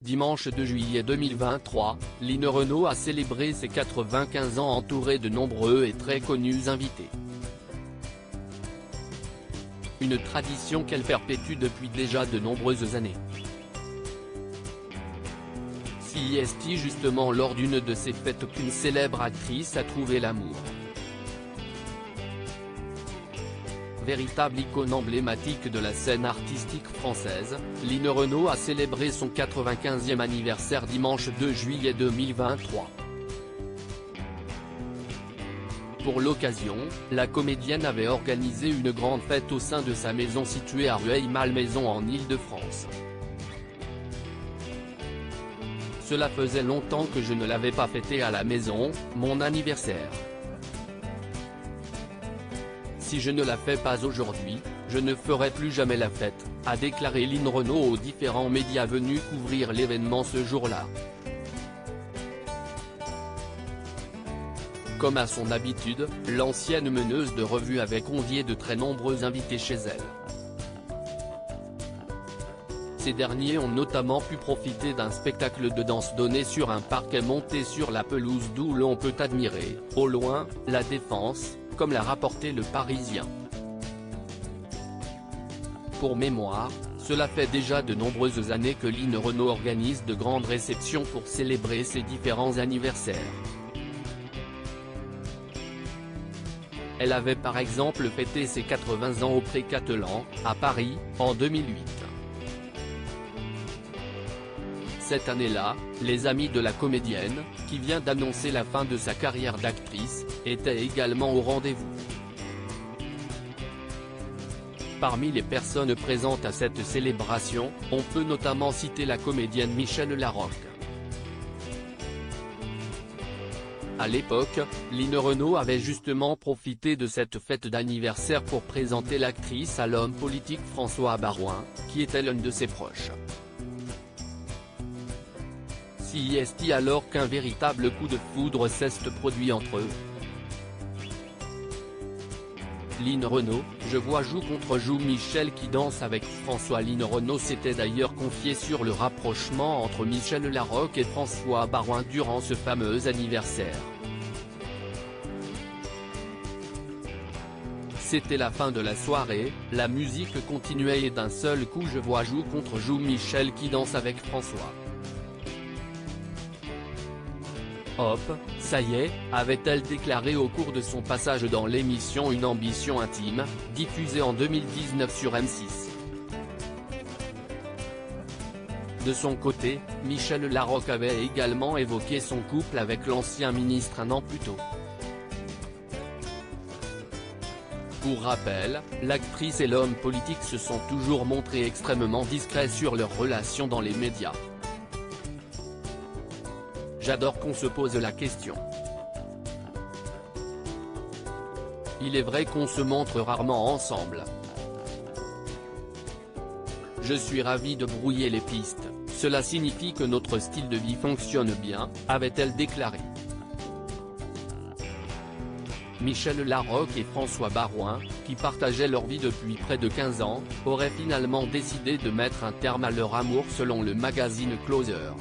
Dimanche 2 juillet 2023, Line Renaud a célébré ses 95 ans entourée de nombreux et très connus invités. Une tradition qu'elle perpétue depuis déjà de nombreuses années. C'est justement lors d'une de ces fêtes qu'une célèbre actrice a trouvé l'amour. Véritable icône emblématique de la scène artistique française, Line Renaud a célébré son 95e anniversaire dimanche 2 juillet 2023. Pour l'occasion, la comédienne avait organisé une grande fête au sein de sa maison située à Rueil-Malmaison en Île-de-France. Cela faisait longtemps que je ne l'avais pas fêté à la maison, mon anniversaire. Si je ne la fais pas aujourd'hui, je ne ferai plus jamais la fête, a déclaré Line Renaud aux différents médias venus couvrir l'événement ce jour-là. Comme à son habitude, l'ancienne meneuse de revue avait convié de très nombreux invités chez elle. Ces derniers ont notamment pu profiter d'un spectacle de danse donné sur un parquet monté sur la pelouse d'où l'on peut admirer, au loin, la Défense, comme l'a rapporté Le Parisien. Pour mémoire, cela fait déjà de nombreuses années que Line Renaud organise de grandes réceptions pour célébrer ses différents anniversaires. Elle avait par exemple fêté ses 80 ans au Pré-Catelan, à Paris, en 2008. Cette année-là, les amis de la comédienne, qui vient d'annoncer la fin de sa carrière d'actrice, étaient également au rendez-vous. Parmi les personnes présentes à cette célébration, on peut notamment citer la comédienne Michèle Larocque. À l'époque, Line Renaud avait justement profité de cette fête d'anniversaire pour présenter l'actrice à l'homme politique François Baroin, qui était l'un de ses proches. C'est alors qu'un véritable coup de foudre s'est produit entre eux. Line Renaud, je vois joue contre joue Michèle qui danse avec François. Line Renaud s'était d'ailleurs confié sur le rapprochement entre Michèle Larocque et François Baroin durant ce fameux anniversaire. C'était la fin de la soirée, la musique continuait et d'un seul coup je vois joue contre joue Michèle qui danse avec François. Hop, ça y est, avait-elle déclaré au cours de son passage dans l'émission Une ambition intime, diffusée en 2019 sur M6. De son côté, Michèle Larocque avait également évoqué son couple avec l'ancien ministre un an plus tôt. Pour rappel, l'actrice et l'homme politique se sont toujours montrés extrêmement discrets sur leur relation dans les médias. J'adore qu'on se pose la question. Il est vrai qu'on se montre rarement ensemble. Je suis ravi de brouiller les pistes, cela signifie que notre style de vie fonctionne bien, avait-elle déclaré. Michèle Larocque et François Baroin, qui partageaient leur vie depuis près de 15 ans, auraient finalement décidé de mettre un terme à leur amour selon le magazine Closer.